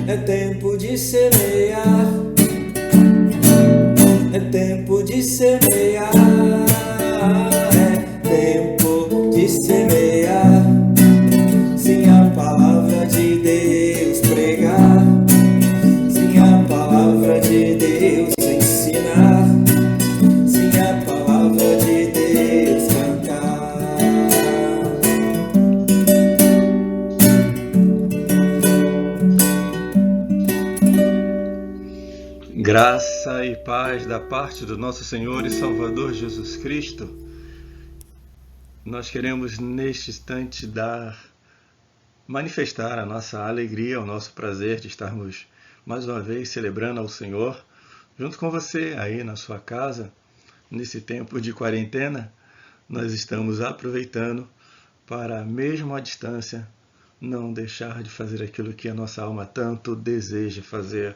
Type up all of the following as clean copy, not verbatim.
É tempo de semear, é tempo de semear, é tempo de semear. Sim, a palavra de Deus pregar, sim, a palavra de Deus ensinar, sim, a palavra de Deus cantar. Graça e paz da parte do nosso Senhor e Salvador Jesus Cristo. Nós queremos neste instante manifestar a nossa alegria, o nosso prazer de estarmos mais uma vez celebrando ao Senhor, junto com você aí na sua casa, nesse tempo de quarentena. Nós estamos aproveitando para, mesmo à distância, não deixar de fazer aquilo que a nossa alma tanto deseja fazer,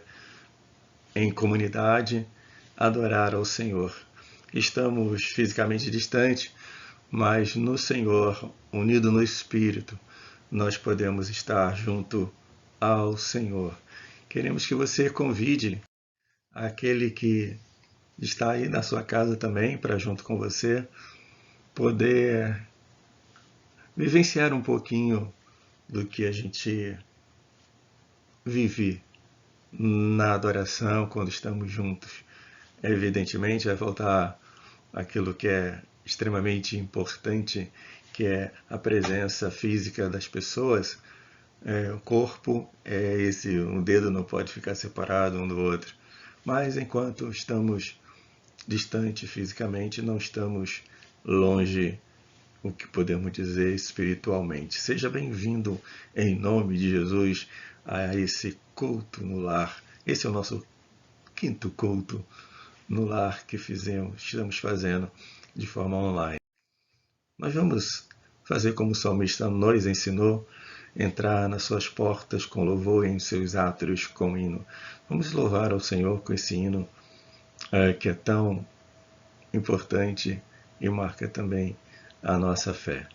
em comunidade, adorar ao Senhor. Estamos fisicamente distantes, mas no Senhor, unido no Espírito, nós podemos estar junto ao Senhor. Queremos que você convide aquele que está aí na sua casa também, para junto com você, poder vivenciar um pouquinho do que a gente vive na adoração quando estamos juntos. Evidentemente vai faltar aquilo que é extremamente importante, que é a presença física das pessoas. O corpo é esse, um dedo não pode ficar separado um do outro. Mas enquanto estamos distantes fisicamente, não estamos longe, o que podemos dizer espiritualmente. Seja bem-vindo em nome de Jesus a esse culto no lar. Esse é o nosso quinto culto no lar que estamos fazendo de forma online. Nós vamos fazer como o salmista nos ensinou, entrar nas suas portas com louvor e em seus átrios com hino. Vamos louvar ao Senhor com esse hino que é tão importante e marca também a nossa fé.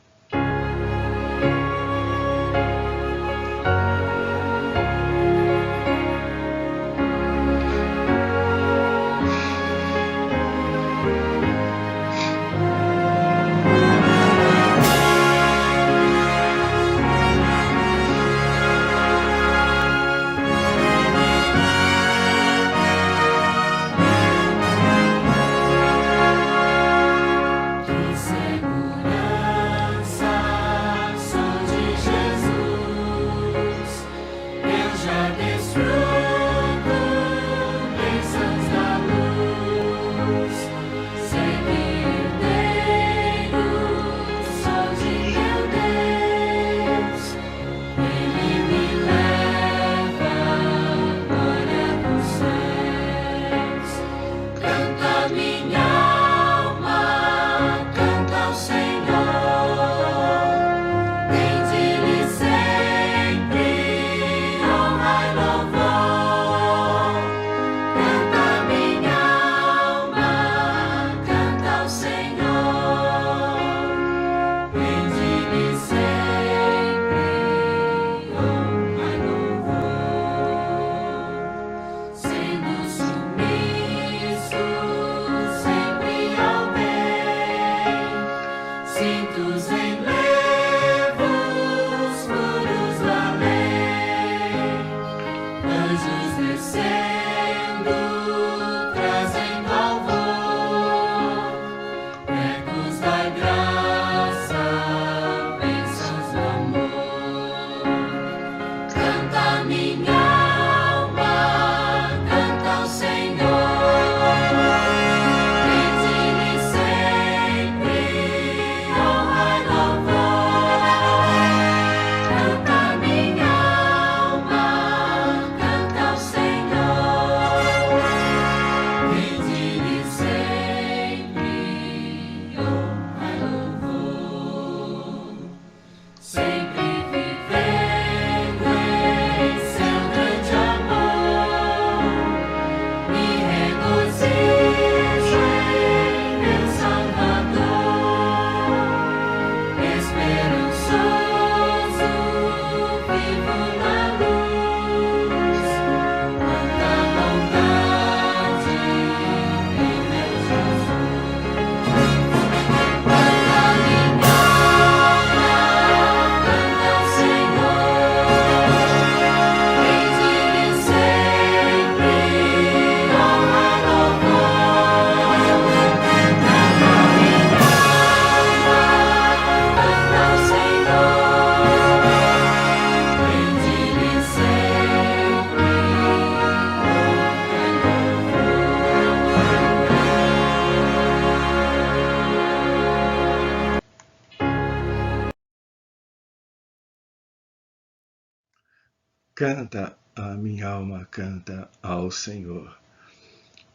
Canta, a minha alma canta ao Senhor.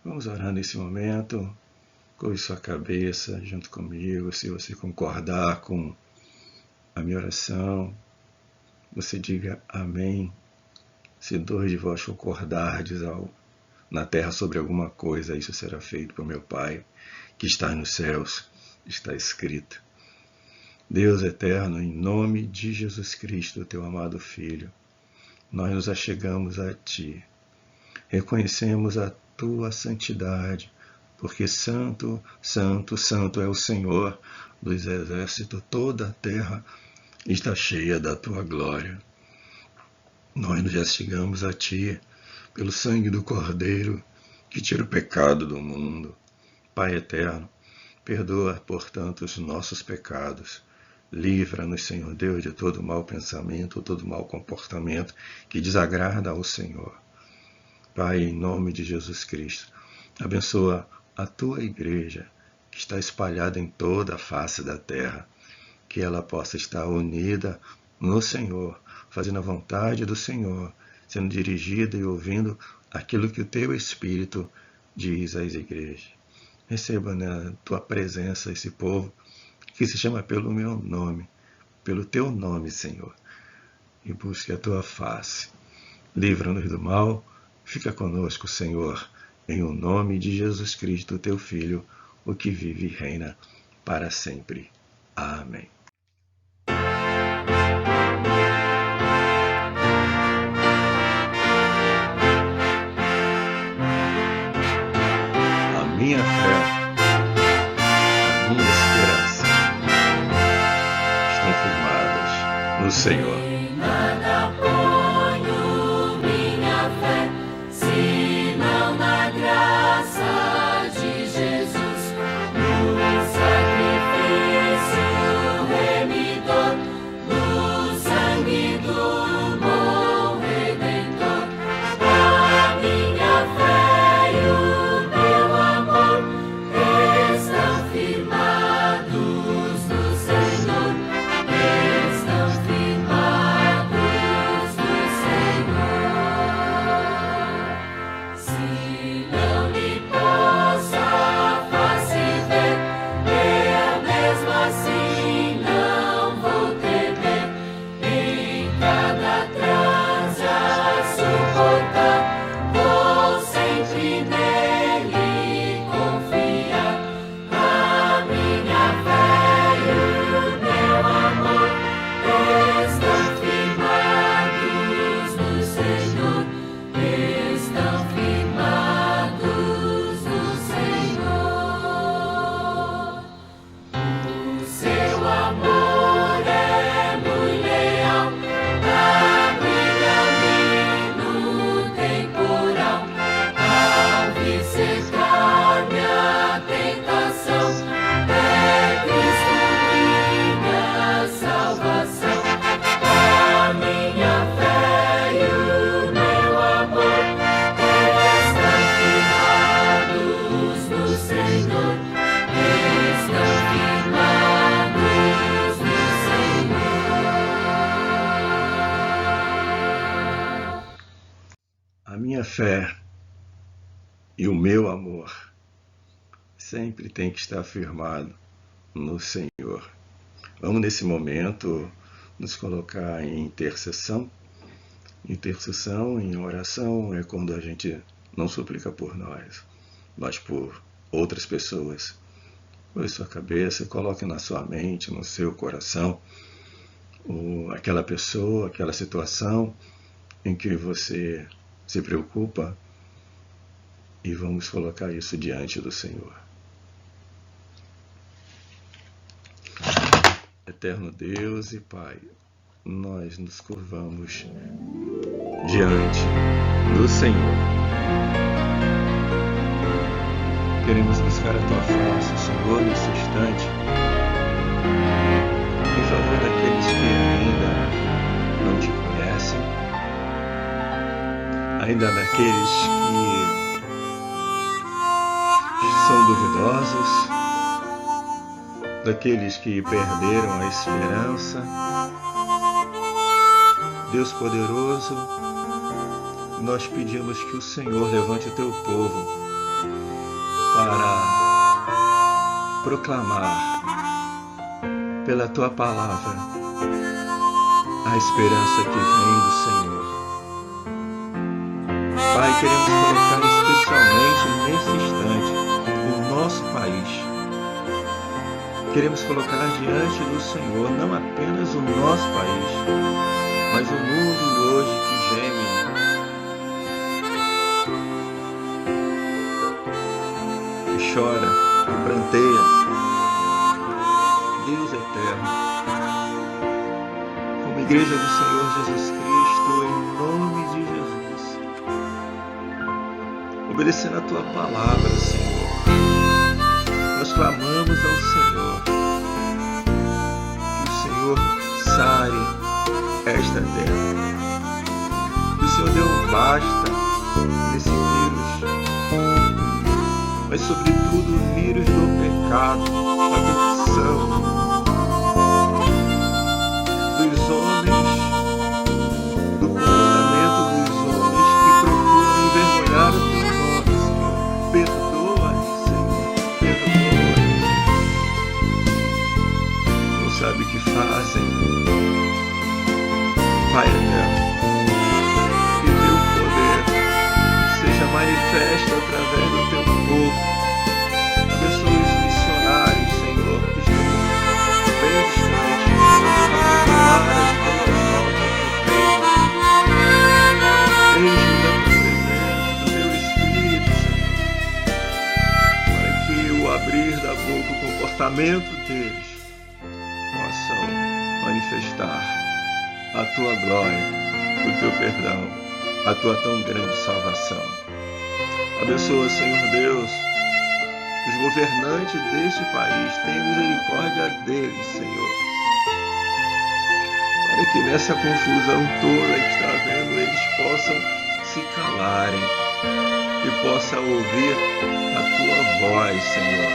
Vamos orar nesse momento. Curve sua cabeça junto comigo. Se você concordar com a minha oração, você diga amém. Se dois de vós concordardes na terra sobre alguma coisa, isso será feito por meu Pai, que está nos céus. Está escrito. Deus eterno, em nome de Jesus Cristo, teu amado Filho, nós nos achegamos a Ti. Reconhecemos a Tua santidade, porque santo, santo, santo é o Senhor dos exércitos. Toda a terra está cheia da Tua glória. Nós nos achegamos a Ti pelo sangue do Cordeiro que tira o pecado do mundo. Pai eterno, perdoa, portanto, os nossos pecados. Livra-nos, Senhor Deus, de todo mau pensamento, todo mau comportamento que desagrada ao Senhor. Pai, em nome de Jesus Cristo, abençoa a Tua igreja, que está espalhada em toda a face da terra, que ela possa estar unida no Senhor, fazendo a vontade do Senhor, sendo dirigida e ouvindo aquilo que o Teu Espírito diz às igrejas. Receba na Tua presença esse povo que se chama pelo meu nome, pelo Teu nome, Senhor, e busque a Tua face. Livra-nos do mal, fica conosco, Senhor, em o nome de Jesus Cristo, Teu Filho, o que vive e reina para sempre. Amém. A minha fé, a minha esperança estão firmadas no Senhor. Em nada ponho minha fé, senão na graça de Jesus, no sacrifício remidor, no sangue do bom Redentor. A minha fé e o meu amor estão firmados no Senhor, estão firmados no Senhor. Se não lhe posso a face ver, eu mesmo assim não vou temer. Em cada transe a suportar, vou sempre nele confiar. A minha fé e o meu amor estão firmados no Senhor, estão firmados no Senhor. O seu amor é muito leal, abriga-me no temporal, ao vir cercar minha tentação. É Cristo minha salvação. A minha fé e o meu amor estão firmados no Senhor, estão firmados no Senhor. A minha fé e o meu amor sempre tem que estar firmado no Senhor. Vamos, nesse momento, nos colocar em intercessão. Intercessão em oração é quando a gente não suplica por nós, mas por outras pessoas. Põe sua cabeça, coloque na sua mente, no seu coração, aquela pessoa, aquela situação em que você se preocupa, e vamos colocar isso diante do Senhor. Eterno Deus e Pai, nós nos curvamos diante do Senhor. Queremos buscar a Tua face, Senhor, nesse instante, em favor daqueles que ainda não Te conhecem, ainda daqueles que são duvidosos, daqueles que perderam a esperança, Deus poderoso, nós pedimos que o Senhor levante o teu povo para proclamar pela tua palavra a esperança que vem do Senhor. Pai, queremos colocar especialmente nesse instante o nosso país. Queremos colocar diante do Senhor não apenas o nosso país, mas o mundo hoje que geme, que chora, que pranteia. Deus eterno, como igreja do Senhor Jesus Cristo, em nome de Jesus, obedecendo a tua palavra, Senhor, nós clamamos ao Senhor que o Senhor sare esta terra, que o Senhor dê um basta nesse vírus, mas sobretudo o vírus do pecado, da corrupção, dos homens, do comportamento dos homens que procuram envergonhar o teu nome, Senhor. Perdoa-lhes, Senhor, perdoa-lhes. Não sabe o que fazem. Pai eterno, que teu poder seja manifesto através do teu povo. Abençoe os missionários, Senhor, que estão bem distantes, a proclamar as boas novas do reino. Enche-os da tua presença, do teu Espírito, Senhor, para que o abrir da boca, o comportamento deles possam manifestar a tua glória, o teu perdão, a tua tão grande salvação. Abençoa, Senhor Deus, os governantes deste país. Tenha misericórdia deles, Senhor, para que nessa confusão toda que está havendo, eles possam se calarem e possam ouvir a tua voz, Senhor.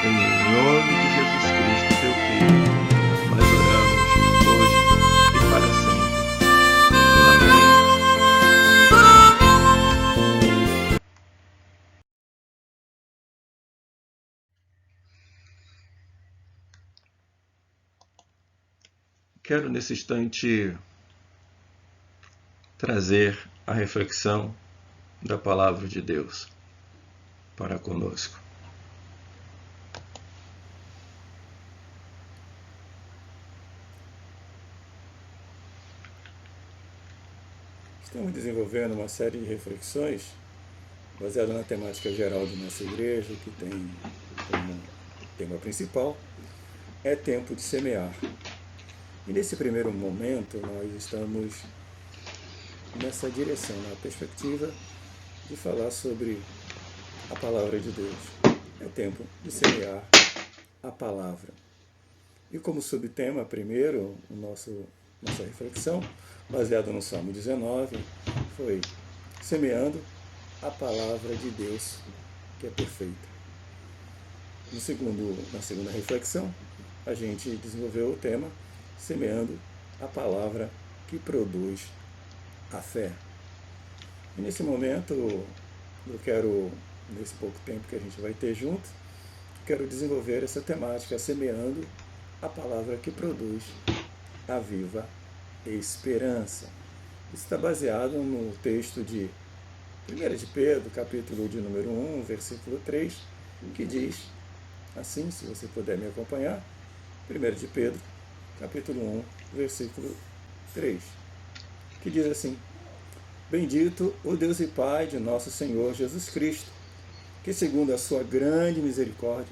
Em nome de Jesus Cristo, teu Filho, nós oramos hoje e para sempre. Amém. Quero nesse instante trazer a reflexão da palavra de Deus para conosco. Estamos desenvolvendo uma série de reflexões baseada na temática geral de nossa igreja, que tem como tema principal é tempo de semear. E nesse primeiro momento nós estamos nessa direção, na perspectiva de falar sobre a palavra de Deus. É tempo de semear a palavra. E como subtema, primeiro, nossa reflexão, baseada no Salmo 19, foi semeando a palavra de Deus, que é perfeita. Na segunda reflexão, a gente desenvolveu o tema semeando a palavra que produz a fé. E nesse momento, eu quero, nesse pouco tempo que a gente vai ter junto, quero desenvolver essa temática, semeando a palavra que produz a viva esperança. Isso está baseado no texto de 1 de Pedro, capítulo de número 1, versículo 3, que diz assim, se você puder me acompanhar, 1 de Pedro, capítulo 1, versículo 3, que diz assim: Bendito o Deus e Pai de nosso Senhor Jesus Cristo, que segundo a sua grande misericórdia,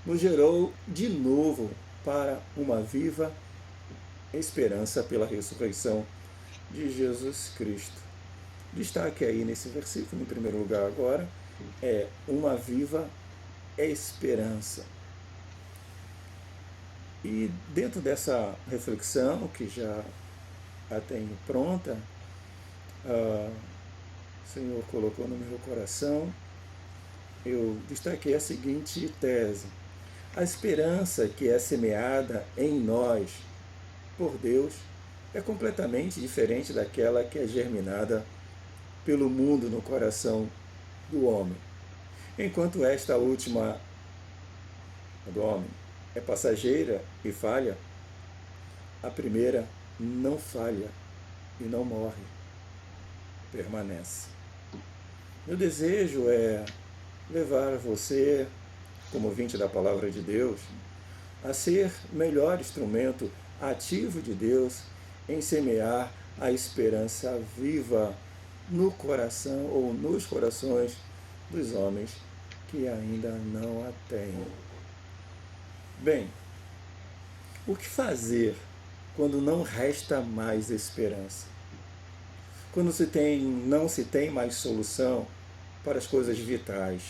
nos gerou de novo para uma viva esperança pela ressurreição de Jesus Cristo. Destaque aí nesse versículo, em primeiro lugar agora, é uma viva esperança. E dentro dessa reflexão, que já a tenho pronta, o Senhor colocou no meu coração, eu destaquei a seguinte tese: a esperança que é semeada em nós por Deus é completamente diferente daquela que é germinada pelo mundo no coração do homem. Enquanto esta última, do homem, é passageira e falha, a primeira não falha e não morre, permanece. Meu desejo é levar você, como ouvinte da Palavra de Deus, a ser melhor instrumento ativo de Deus em semear a esperança viva no coração ou nos corações dos homens que ainda não a têm. Bem, o que fazer quando não resta mais esperança? Quando não se tem mais solução para as coisas vitais?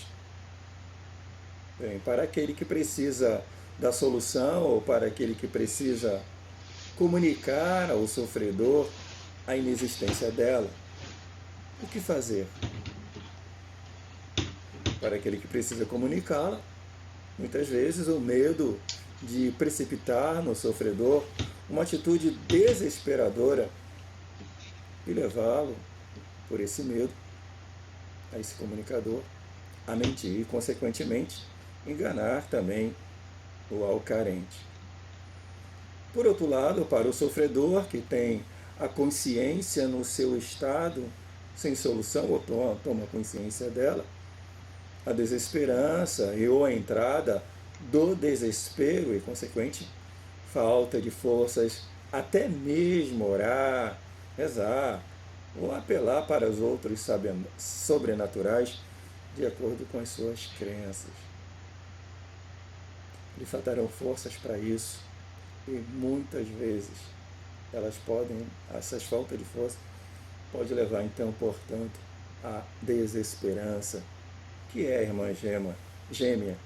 Bem, para aquele que precisa da solução ou para aquele que precisa comunicar ao sofredor a inexistência dela, o que fazer? Para aquele que precisa comunicá-la, muitas vezes o medo de precipitar no sofredor uma atitude desesperadora e levá-lo, por esse medo, a esse comunicador, a mentir e, consequentemente, enganar também o ao carente. Por outro lado, para o sofredor, que tem a consciência no seu estado sem solução, ou toma consciência dela, a desesperança e ou a entrada do desespero e consequente falta de forças, até mesmo orar, rezar ou apelar para os outros sobrenaturais de acordo com as suas crenças. Lhe faltarão forças para isso e muitas vezes essas faltas de força pode levar então, portanto, à desesperança, que é a irmã gêmea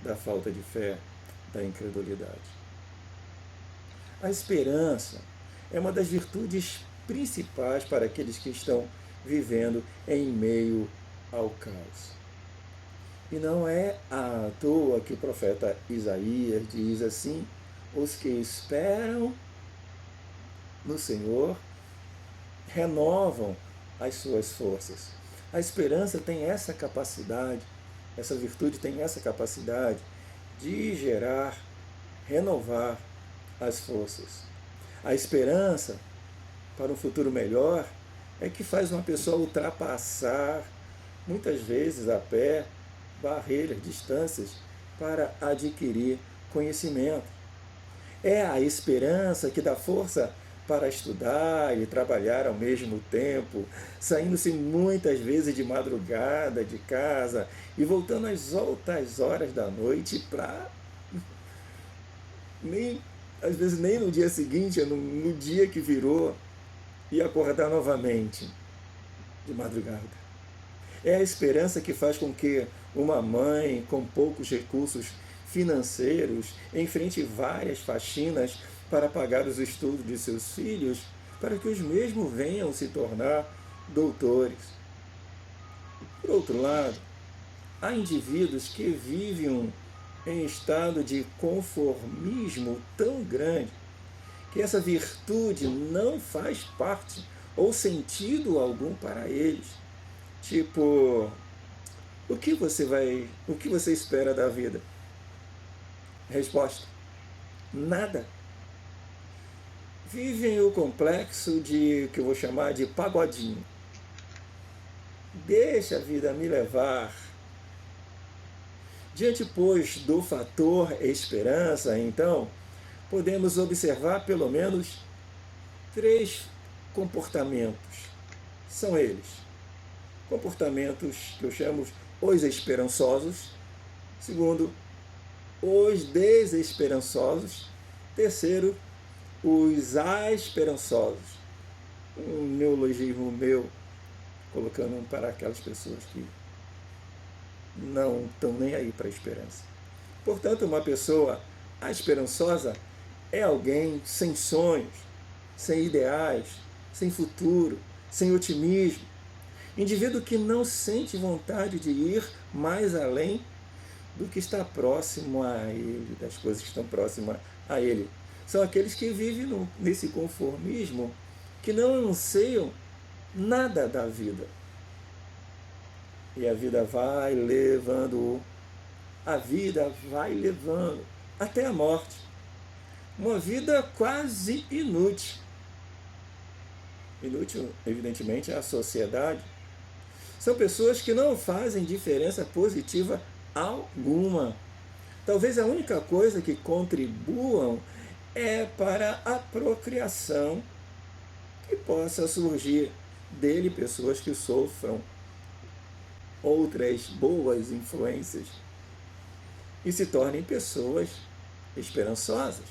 da falta de fé, da incredulidade. A esperança é uma das virtudes principais para aqueles que estão vivendo em meio ao caos. E não é à toa que o profeta Isaías diz assim: os que esperam no Senhor renovam as suas forças. A esperança tem essa capacidade, essa virtude tem essa capacidade de gerar, renovar as forças. A esperança para um futuro melhor é que faz uma pessoa ultrapassar, muitas vezes a pé, barreiras, distâncias, para adquirir conhecimento. É a esperança que dá força para estudar e trabalhar ao mesmo tempo, saindo-se muitas vezes de madrugada de casa e voltando às altas horas da noite para às vezes nem no dia seguinte, no dia que virou, e acordar novamente de madrugada. É a esperança que faz com que uma mãe com poucos recursos financeiros enfrente várias faxinas para pagar os estudos de seus filhos, para que os mesmos venham se tornar doutores. Por outro lado, há indivíduos que vivem em estado de conformismo tão grande que essa virtude não faz parte ou sentido algum para eles. Tipo, o que você espera da vida? Resposta: nada. Vivem o complexo que eu vou chamar de pagodinho. Deixa a vida me levar. Diante, pois, do fator esperança, então, podemos observar pelo menos 3 comportamentos. São eles: comportamentos que eu chamo os esperançosos. Segundo, os desesperançosos. Terceiro, os asperançosos. Um neologismo meu, colocando para aquelas pessoas que não estão nem aí para a esperança. Portanto, uma pessoa esperançosa é alguém sem sonhos, sem ideais, sem futuro, sem otimismo. Indivíduo que não sente vontade de ir mais além do que está próximo a ele, das coisas que estão próximas a ele. são aqueles que vivem nesse conformismo, que não anseiam nada da vida. E a vida vai levando, até a morte. Uma vida quase inútil. Inútil, evidentemente, à sociedade. São pessoas que não fazem diferença positiva alguma. Talvez a única coisa que contribuam é para a procriação, que possa surgir dele pessoas que sofram outras boas influências e se tornem pessoas esperançosas.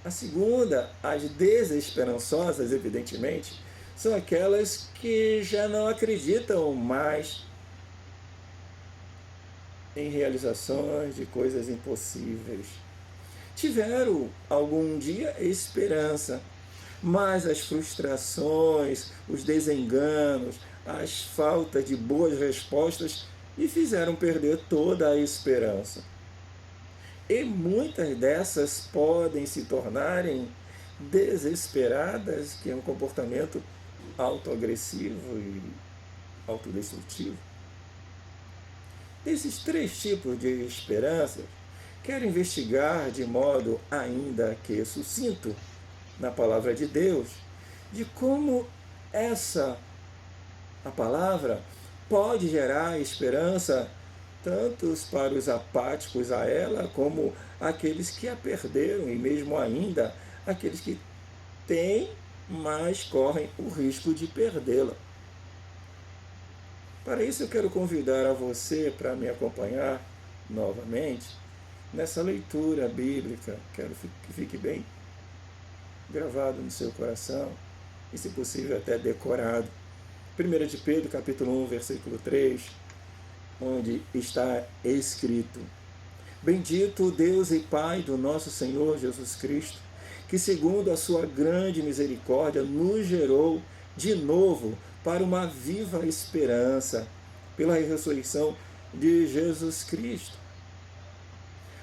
A segunda, as desesperançosas, evidentemente, são aquelas que já não acreditam mais em realizações de coisas impossíveis. Tiveram algum dia esperança, mas as frustrações, os desenganos, as faltas de boas respostas lhe fizeram perder toda a esperança. E muitas dessas podem se tornarem desesperadas, que é um comportamento autoagressivo e autodestrutivo. Desses 3 tipos de esperanças, quero investigar de modo ainda que sucinto, na palavra de Deus, de como a palavra pode gerar esperança tanto para os apáticos a ela, como aqueles que a perderam, e mesmo ainda aqueles que têm, mas correm o risco de perdê-la. Para isso eu quero convidar a você para me acompanhar novamente nessa leitura bíblica. Quero que fique bem gravado no seu coração e, se possível, até decorado. 1 de Pedro, capítulo 1, versículo 3, onde está escrito: Bendito o Deus e Pai do nosso Senhor Jesus Cristo, que segundo a sua grande misericórdia nos gerou de novo para uma viva esperança, pela ressurreição de Jesus Cristo.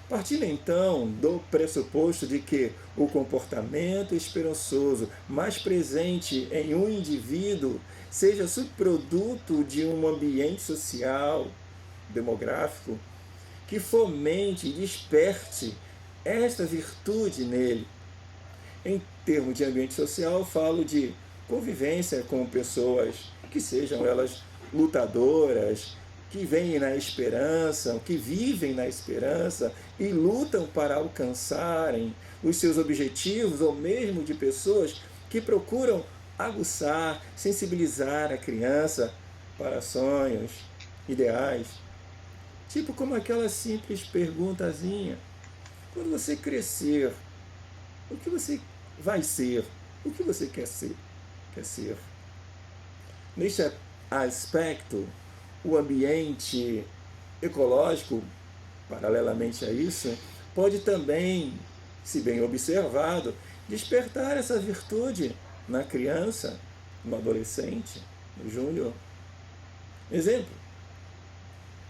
Partindo então do pressuposto de que o comportamento esperançoso mais presente em um indivíduo seja subproduto de um ambiente social, demográfico, que fomente e desperte esta virtude nele. Em termos de ambiente social, falo de convivência com pessoas que sejam elas lutadoras, que vêm na esperança, que vivem na esperança e lutam para alcançarem os seus objetivos, ou mesmo de pessoas que procuram aguçar, sensibilizar a criança para sonhos, ideais. Tipo como aquela simples perguntazinha: quando você crescer, o que você vai ser? O que você quer ser? Neste aspecto, o ambiente ecológico, paralelamente a isso, pode também, se bem observado, despertar essa virtude na criança, no adolescente, no júnior. Exemplo,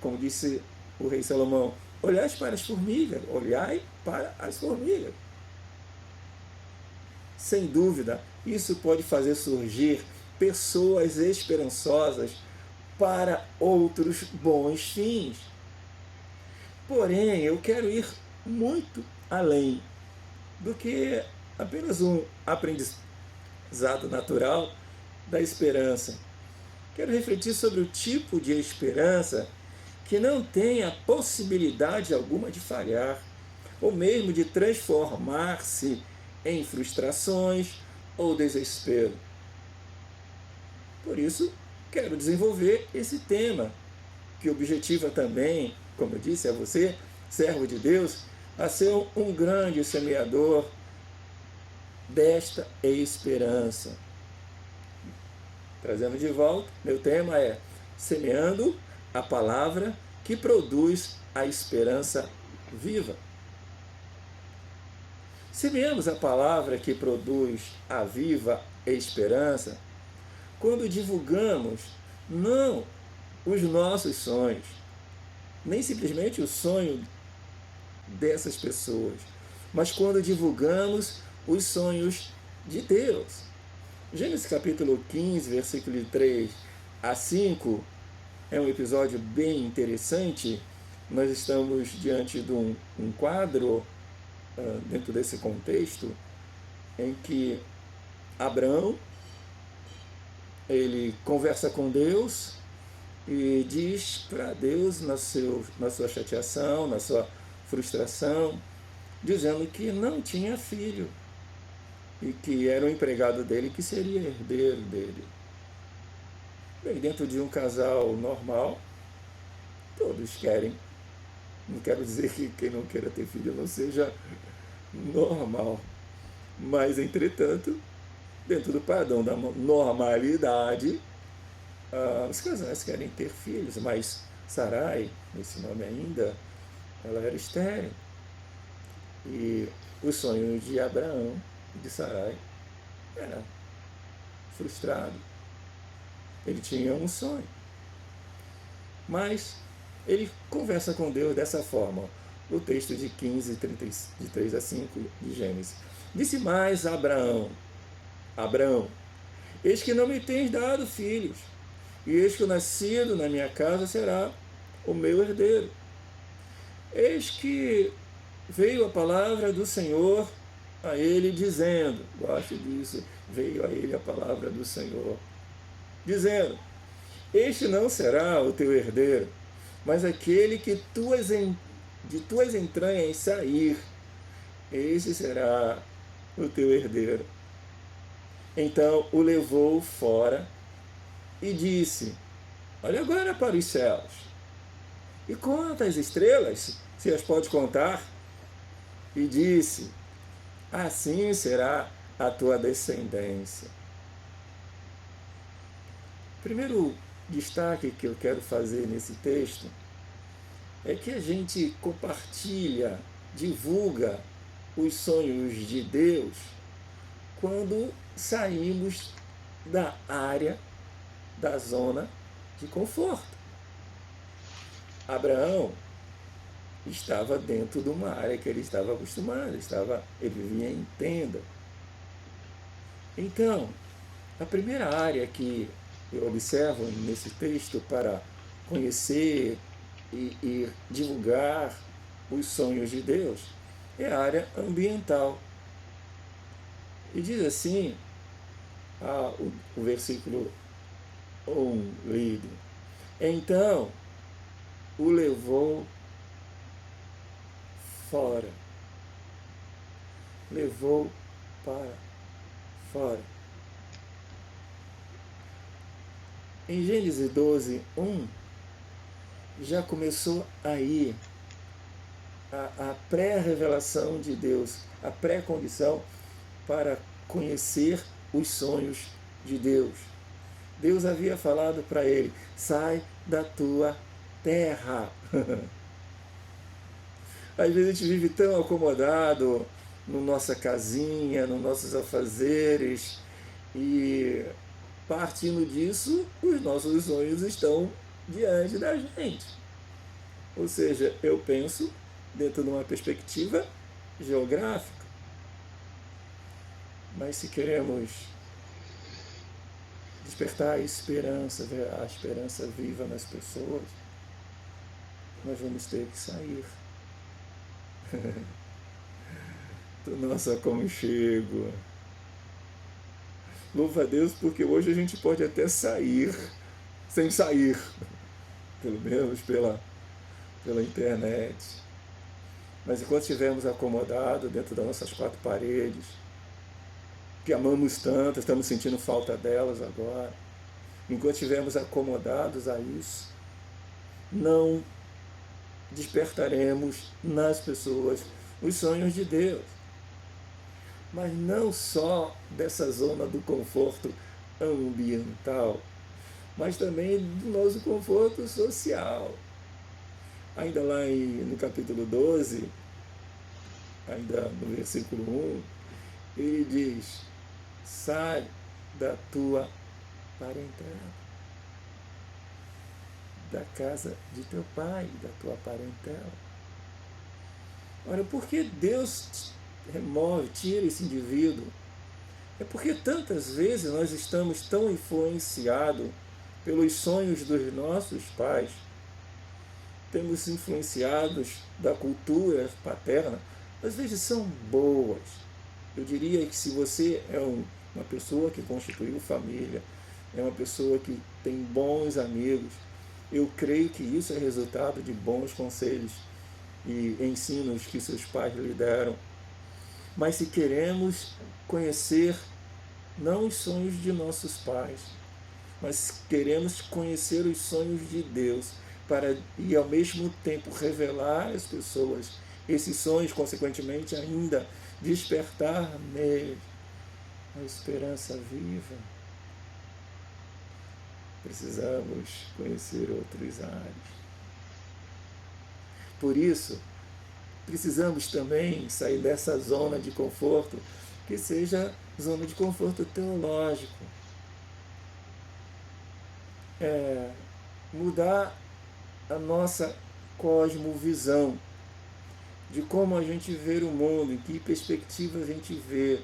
como disse o rei Salomão: olhai para as formigas, olhai para as formigas. Sem dúvida, isso pode fazer surgir pessoas esperançosas para outros bons fins. Porém, eu quero ir muito além do que apenas um aprendizado natural da esperança. Quero refletir sobre o tipo de esperança que não tem a possibilidade alguma de falhar, ou mesmo de transformar-se em frustrações ou desespero. Por isso, quero desenvolver esse tema, que objetiva também, como eu disse a você, servo de Deus, a ser um grande semeador desta esperança. Trazendo de volta, meu tema é semeando a palavra que produz a esperança viva. Semeamos a palavra que produz a viva esperança quando divulgamos não os nossos sonhos, nem simplesmente o sonho dessas pessoas, mas quando divulgamos os sonhos de Deus. Gênesis capítulo 15, versículo 3 a 5, é um episódio bem interessante. Nós estamos diante de um quadro, dentro desse contexto, em que Abraão, ele conversa com Deus e diz para Deus, na sua chateação, na sua frustração, dizendo que não tinha filho e que era o empregado dele que seria herdeiro dele. Bem, dentro de um casal normal, todos querem. Não quero dizer que quem não queira ter filho não seja normal, mas, entretanto, dentro do padrão da normalidade, os casais querem ter filhos, mas Sarai, nesse nome ainda, ela era estéril. E o sonho de Abraão e de Sarai era frustrado. Ele tinha um sonho. Mas ele conversa com Deus dessa forma. O texto de 15, de 3 a 5 de Gênesis. Disse mais a Abraão: Abraão, eis que não me tens dado filhos, e eis que o nascido na minha casa será o meu herdeiro. Eis que veio a palavra do Senhor a ele dizendo, gosto disso, veio a ele a palavra do Senhor, dizendo: este não será o teu herdeiro, mas aquele que de tuas entranhas sair, esse será o teu herdeiro. Então o levou fora e disse: olha agora para os céus, e conta as estrelas, se as pode contar. E disse: assim será a tua descendência. Primeiro destaque que eu quero fazer nesse texto é que a gente compartilha, divulga os sonhos de Deus quando saímos da área, da zona de conforto. Abraão estava dentro de uma área que ele estava acostumado, ele vivia em tenda. Então, a primeira área que eu observo nesse texto para conhecer e divulgar os sonhos de Deus é a área ambiental. E diz assim, o versículo 1 lido: então o levou fora. Levou para fora. Em Gênesis 12, 1, já começou aí a pré-revelação de Deus, a pré-condição para conhecer os sonhos de Deus. Deus havia falado para ele: sai da tua terra. Às vezes a gente vive tão acomodado na nossa casinha, nos nossos afazeres, e partindo disso, os nossos sonhos estão diante da gente. Ou seja, eu penso dentro de uma perspectiva geográfica. Mas se queremos despertar a esperança, ver a esperança viva nas pessoas, nós vamos ter que sair do nosso aconchego. Louva a Deus, porque hoje a gente pode até sair sem sair, pelo menos pela internet. Mas enquanto estivermos acomodados dentro das nossas quatro paredes, que amamos tanto, estamos sentindo falta delas agora, enquanto estivermos acomodados a isso, não despertaremos nas pessoas os sonhos de Deus. Mas não só dessa zona do conforto ambiental, mas também do nosso conforto social. Ainda lá no capítulo 12, ainda no versículo 1, ele diz: sai da tua parentela, da casa de teu pai, da tua parentela. Olha, por que Deus remove, tira esse indivíduo. É porque tantas vezes nós estamos tão influenciados pelos sonhos dos nossos pais, temos influenciados da cultura paterna, às vezes são boas. Eu diria que se você é uma pessoa que constituiu família, é uma pessoa que tem bons amigos, eu creio que isso é resultado de bons conselhos e ensinos que seus pais lhe deram. Mas se queremos conhecer não os sonhos de nossos pais, mas queremos conhecer os sonhos de Deus, e ao mesmo tempo revelar às pessoas esses sonhos, consequentemente ainda despertar neles a esperança viva, precisamos conhecer outros ares. Por isso, precisamos também sair dessa zona de conforto, que seja zona de conforto teológico. Mudar a nossa cosmovisão, de como a gente vê o mundo, em que perspectiva a gente vê,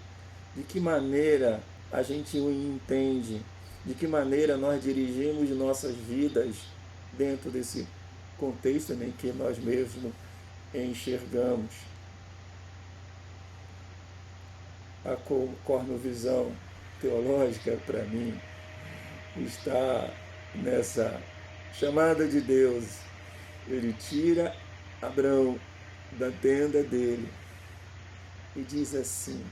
de que maneira a gente o entende, de que maneira nós dirigimos nossas vidas dentro desse contexto em que nós mesmos enxergamos. A cosmovisão teológica, para mim, está nessa chamada de Deus. Ele tira Abraão da tenda dele e diz assim: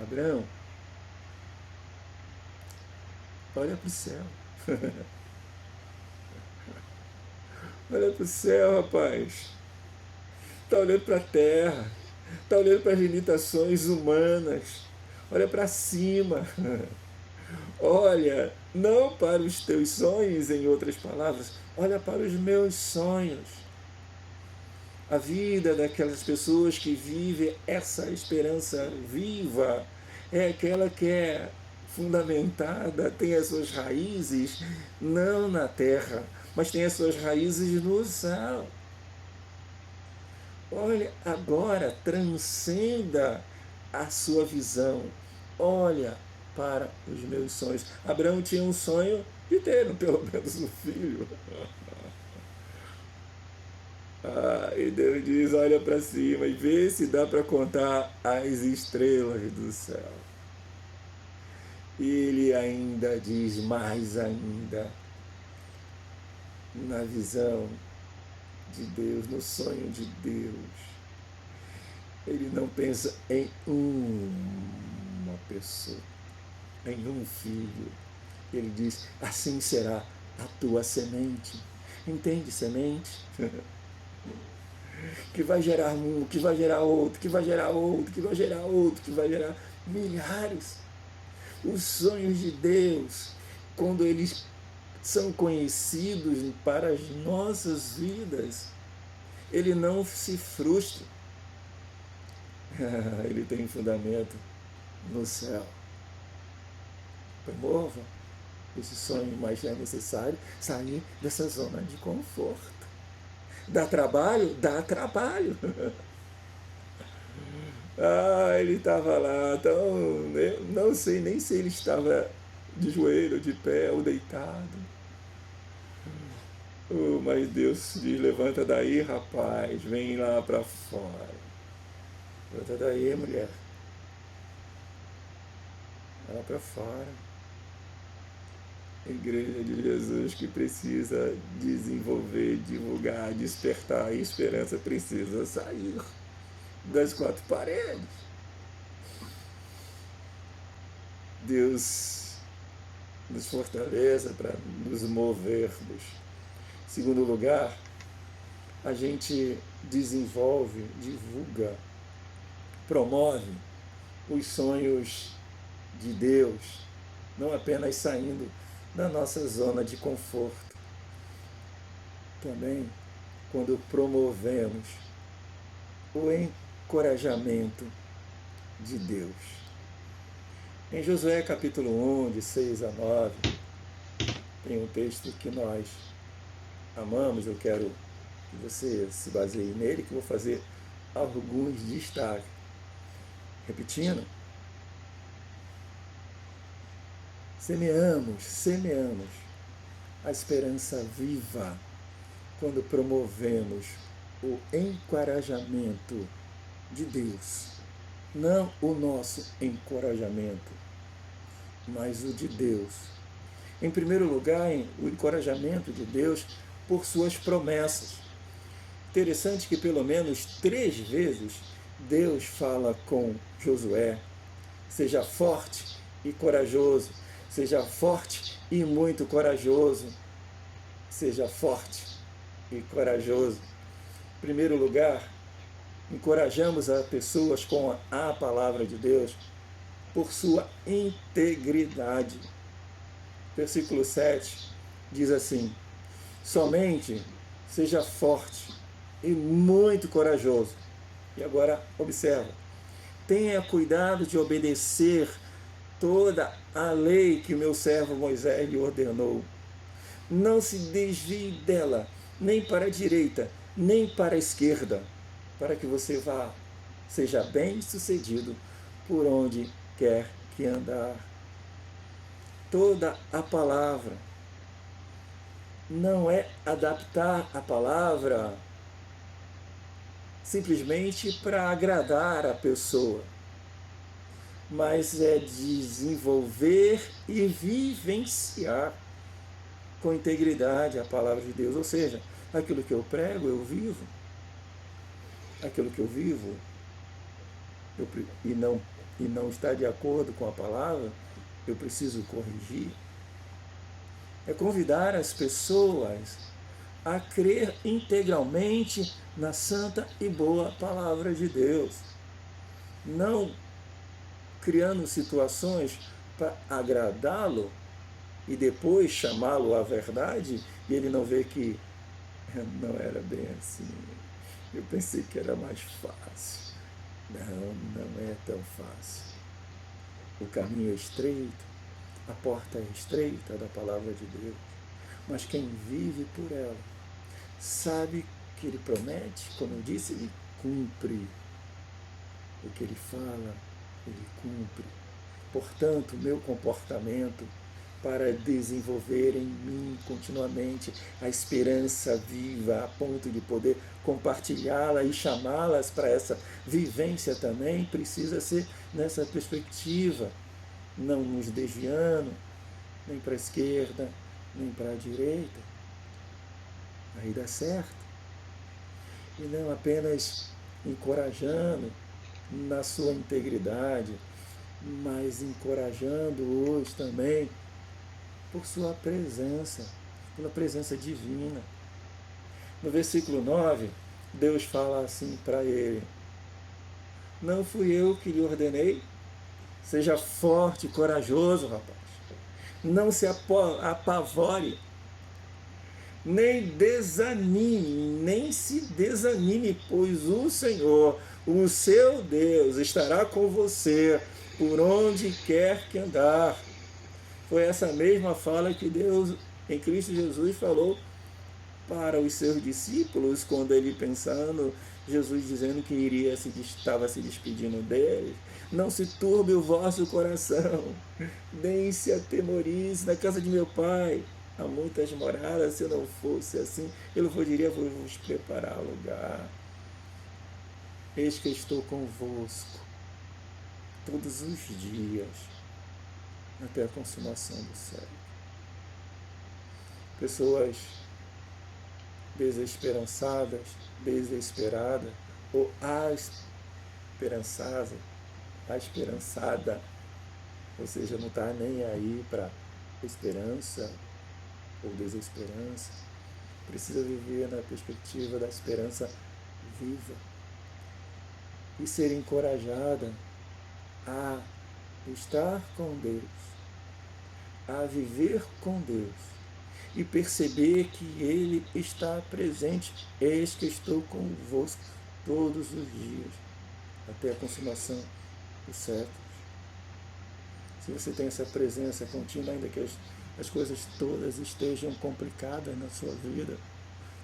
Abraão, olha para o céu. Olha para o céu, rapaz. Está olhando para a terra. Está olhando para as limitações humanas. Olha para cima. Olha, não para os teus sonhos, em outras palavras, olha para os meus sonhos. A vida daquelas pessoas que vivem essa esperança viva é aquela que é fundamentada, tem as suas raízes não na terra, mas tem as suas raízes no céu. Olha, agora transcenda a sua visão. Olha para os meus sonhos. Abraão tinha um sonho de ter pelo menos um filho. E Deus diz, olha para cima e vê se dá para contar as estrelas do céu. E ele ainda diz mais ainda, na visão de Deus, no sonho de Deus. Ele não pensa em uma pessoa, em um filho. Ele diz, assim será a tua semente. Entende, semente? Que vai gerar um, que vai gerar outro, que vai gerar outro, que vai gerar outro, que vai gerar milhares. Os sonhos de Deus, quando eles são conhecidos para as nossas vidas, ele não se frustra. Ele tem fundamento no céu. Promova esse sonho, mas é necessário sair dessa zona de conforto. Dá trabalho? Dá trabalho. Ele estava lá, então, eu não sei nem se ele estava de joelho, de pé ou deitado. Mas Deus diz, levanta daí, rapaz, vem lá para fora. Levanta daí, mulher. Vai lá para fora. A Igreja de Jesus que precisa desenvolver, divulgar, despertar a esperança precisa sair das quatro paredes. Deus nos fortaleça para nos movermos. Em segundo lugar, a gente desenvolve, divulga, promove os sonhos de Deus, não apenas saindo da nossa zona de conforto. Também quando promovemos o encorajamento de Deus. Em Josué capítulo 1, de 6 a 9, tem um texto que nós amamos, eu quero que você se baseie nele, que eu vou fazer alguns destaques. Repetindo, semeamos a esperança viva quando promovemos o encorajamento de Deus. Não o nosso encorajamento, mas o de Deus. Em primeiro lugar, o encorajamento de Deus por suas promessas. Interessante que pelo menos 3 vezes Deus fala com Josué: seja forte e corajoso, seja forte e muito corajoso, seja forte e corajoso. Em primeiro lugar, encorajamos as pessoas com a palavra de Deus por sua integridade. Versículo 7 diz assim: somente seja forte e muito corajoso. E agora observa: tenha cuidado de obedecer toda a lei que o meu servo Moisés lhe ordenou. Não se desvie dela, nem para a direita, nem para a esquerda, para que você seja bem sucedido por onde quer que andar. Toda a palavra não é adaptar a palavra simplesmente para agradar a pessoa, mas é desenvolver e vivenciar com integridade a palavra de Deus. Ou seja, aquilo que eu prego, eu vivo. Aquilo que eu vivo e não está de acordo com a palavra, eu preciso corrigir. É convidar as pessoas a crer integralmente na santa e boa palavra de Deus. Não criando situações para agradá-lo e depois chamá-lo à verdade e ele não vê que não era bem assim. Eu pensei que era mais fácil. Não é tão fácil. O caminho é estreito, a porta é estreita da palavra de Deus, mas quem vive por ela sabe que ele promete, como eu disse, ele cumpre. O que ele fala, ele cumpre. Portanto, meu comportamento para desenvolver em mim continuamente a esperança viva, a ponto de poder compartilhá-la e chamá-las para essa vivência também, precisa ser nessa perspectiva, não nos desviando, nem para a esquerda, nem para a direita. Aí dá certo. E não apenas encorajando na sua integridade, mas encorajando-os também por sua presença, pela presença divina. No versículo 9, Deus fala assim para ele: não fui eu que lhe ordenei? Seja forte e corajoso, rapaz. Não se apavore, nem se desanime, pois o Senhor, o seu Deus, estará com você por onde quer que andar. Foi essa mesma fala que Deus, em Cristo Jesus, falou para os seus discípulos, quando ele pensando, Jesus dizendo que estava se despedindo deles: não se turbe o vosso coração, nem se atemorize. Na casa de meu Pai há muitas moradas, se eu não fosse assim, eu vos diria: vou-vos preparar lugar. Eis que estou convosco todos os dias, até a consumação do século. Pessoas desesperançadas, desesperada, ou esperançada, ou seja, não está nem aí para esperança ou desesperança, precisa viver na perspectiva da esperança viva e ser encorajada a estar com Deus, a viver com Deus e perceber que Ele está presente. Eis que estou convosco todos os dias, até a consumação dos séculos. Se você tem essa presença contínua, ainda que as coisas todas estejam complicadas na sua vida,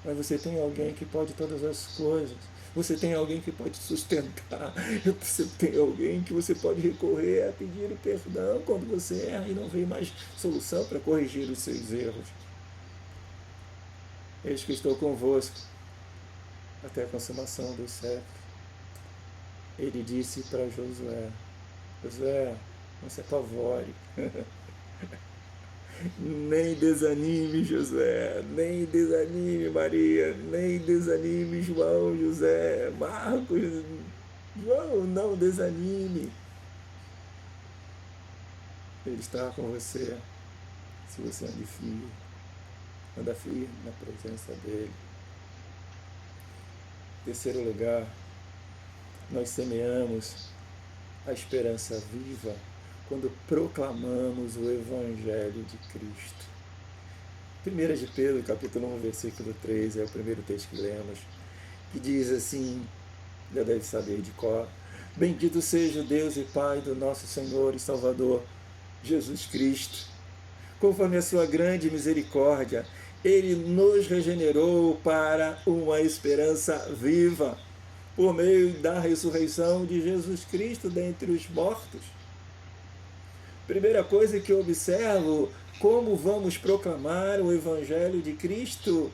Mas você tem alguém que pode todas as coisas. Você tem alguém que pode sustentar. Você tem alguém que você pode recorrer a pedir perdão quando você erra e não vê mais solução para corrigir os seus erros. Eis que estou convosco até a consumação dos séculos. Ele disse para Josué: Josué, não se apavore. Nem desanime, Josué, nem desanime, Maria, nem desanime, João, José, Marcos, João, não desanime. Ele está com você, se você anda firme na presença dele. Terceiro lugar, nós semeamos a esperança viva quando proclamamos o Evangelho de Cristo. 1 de Pedro, capítulo 1, versículo 3, é o primeiro texto que lemos, que diz assim, já deve saber de cor: Bendito seja o Deus e Pai do nosso Senhor e Salvador, Jesus Cristo. Conforme a sua grande misericórdia, Ele nos regenerou para uma esperança viva, por meio da ressurreição de Jesus Cristo dentre os mortos. Primeira coisa que eu observo, como vamos proclamar o Evangelho de Cristo?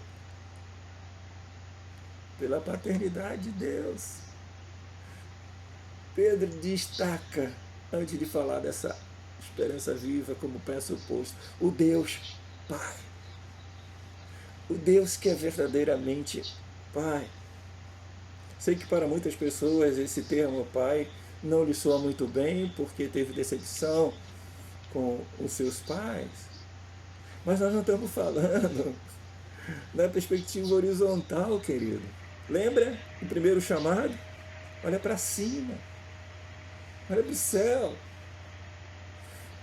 Pela paternidade de Deus. Pedro destaca, antes de falar dessa esperança viva como pressuposto, o Deus Pai. O Deus que é verdadeiramente Pai. Sei que para muitas pessoas esse termo Pai não lhe soa muito bem, porque teve decepção com os seus pais, mas nós não estamos falando na perspectiva horizontal, querido. Lembra o primeiro chamado? Olha para cima, olha para o céu.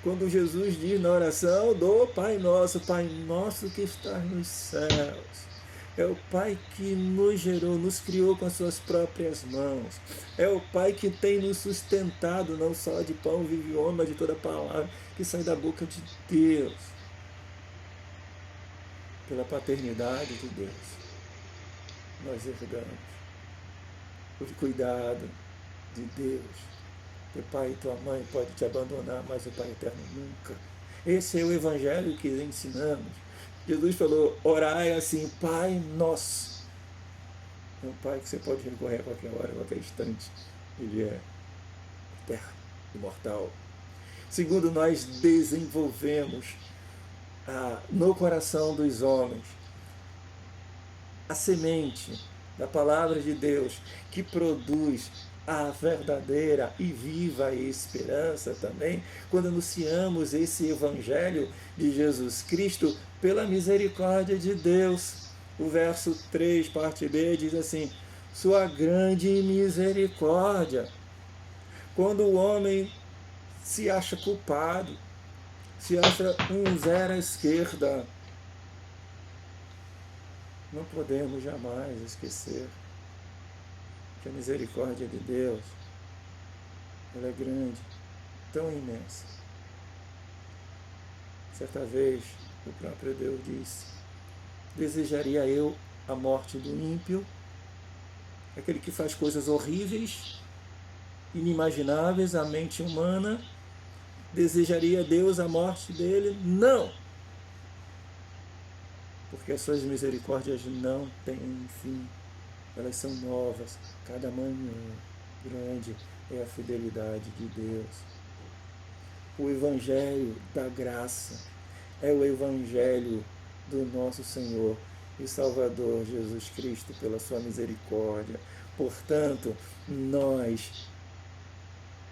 Quando Jesus diz na oração do Pai Nosso que está nos céus, é o Pai que nos gerou, nos criou com as suas próprias mãos. É o Pai que tem nos sustentado, não só de pão vive o homem, mas de toda palavra que sai da boca de Deus. Pela paternidade de Deus, nós herdamos o cuidado de Deus. Teu pai e tua mãe podem te abandonar, mas o Pai Eterno nunca. Esse é o Evangelho que ensinamos. Jesus falou: orai assim, Pai Nosso. É um Pai que você pode recorrer a qualquer hora, a qualquer instante. Ele é eterno, imortal. Segundo, nós desenvolvemos no coração dos homens a semente da palavra de Deus que produz a verdadeira e viva esperança também, quando anunciamos esse Evangelho de Jesus Cristo pela misericórdia de Deus. O verso 3, parte B, diz assim: sua grande misericórdia. Quando o homem se acha culpado, se acha um zero à esquerda, não podemos jamais esquecer que a misericórdia de Deus, ela é grande, tão imensa. Certa vez, o próprio Deus disse: desejaria eu a morte do ímpio, aquele que faz coisas horríveis, inimagináveis à mente humana? Desejaria Deus a morte dele? Não! Porque as suas misericórdias não têm fim. Elas são novas cada manhã. Grande é a fidelidade de Deus. O Evangelho da graça é o Evangelho do nosso Senhor e Salvador Jesus Cristo, pela sua misericórdia. Portanto, nós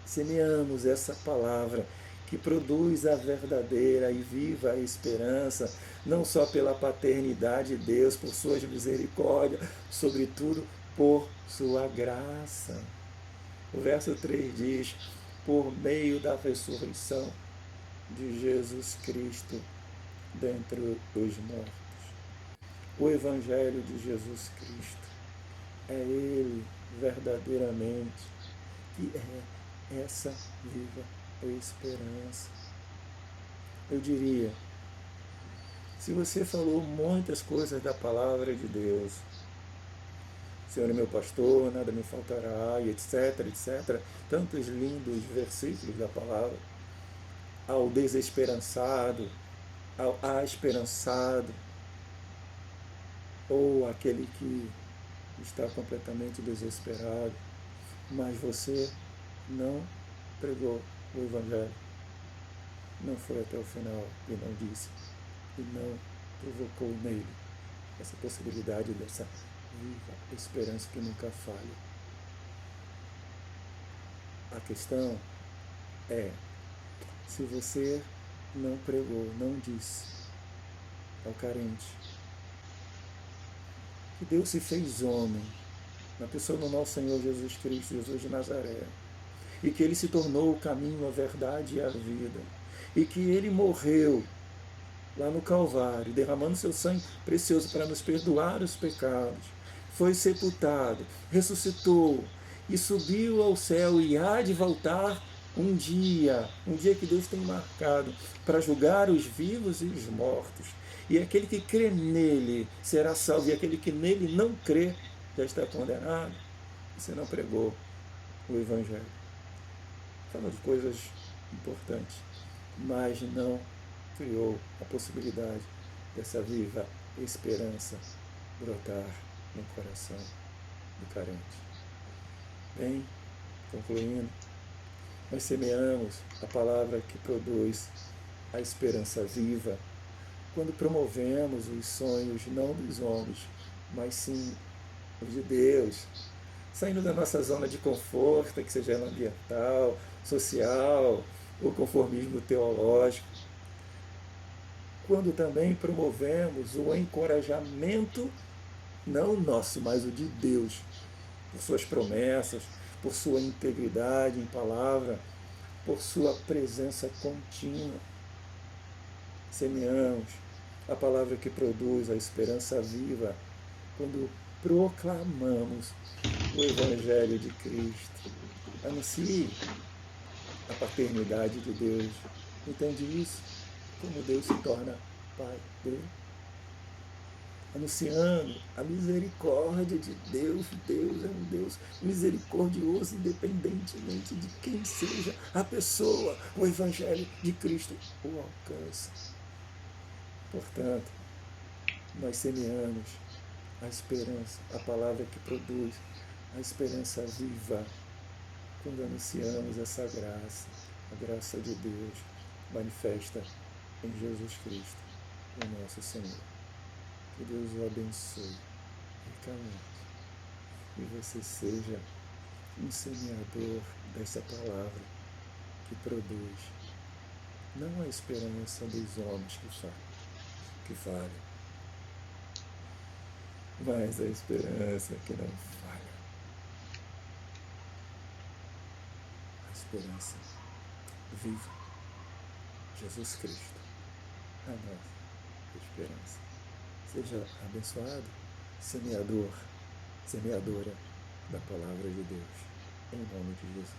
semeamos essa palavra que produz a verdadeira e viva esperança, não só pela paternidade de Deus, por suas misericórdias, sobretudo por sua graça. O verso 3 diz: por meio da ressurreição de Jesus Cristo dentre os mortos. O Evangelho de Jesus Cristo é Ele verdadeiramente que é essa viva esperança. Eu diria Se você falou muitas coisas da palavra de Deus, Senhor é meu pastor, nada me faltará, e etc, etc, tantos lindos versículos da palavra, ao desesperançado, ao esperançado, ou aquele que está completamente desesperado, mas você não pregou o Evangelho, não foi até o final e não disse, e não provocou nele essa possibilidade dessa viva esperança que nunca falha. A questão é, se você não pregou, não disse ao carente que Deus se fez homem na pessoa do nosso Senhor Jesus Cristo, Jesus de Nazaré, e que Ele se tornou o caminho, a verdade e a vida, e que Ele morreu lá no Calvário, derramando seu sangue precioso para nos perdoar os pecados, foi sepultado, ressuscitou e subiu ao céu e há de voltar um dia que Deus tem marcado para julgar os vivos e os mortos. E aquele que crê nele será salvo, e aquele que nele não crê já está condenado. Você não pregou o Evangelho. Fala de coisas importantes, mas não criou a possibilidade dessa viva esperança brotar no coração do carente. Bem, concluindo, nós semeamos a palavra que produz a esperança viva quando promovemos os sonhos não dos homens, mas sim os de Deus, saindo da nossa zona de conforto, que seja ela ambiental, social, ou conformismo teológico, quando também promovemos o encorajamento, não o nosso, mas o de Deus, por suas promessas, por sua integridade em palavra, por sua presença contínua. Semeamos a palavra que produz a esperança viva quando proclamamos o Evangelho de Cristo. Anuncie a paternidade de Deus. Entende isso? Como Deus se torna Pai dele. Anunciando a misericórdia de Deus. Deus é um Deus misericordioso, independentemente de quem seja a pessoa. O Evangelho de Cristo o alcança. Portanto, nós semeamos a esperança, a palavra que produz a esperança viva, quando anunciamos essa graça, a graça de Deus manifesta em Jesus Cristo, o nosso Senhor. Que Deus o abençoe ricamente e você seja um semeador dessa palavra que produz não a esperança dos homens que falham, mas a esperança que não falha. A esperança viva, Jesus Cristo, a nossa esperança. Seja abençoado, semeador, semeadora da palavra de Deus, em nome de Jesus.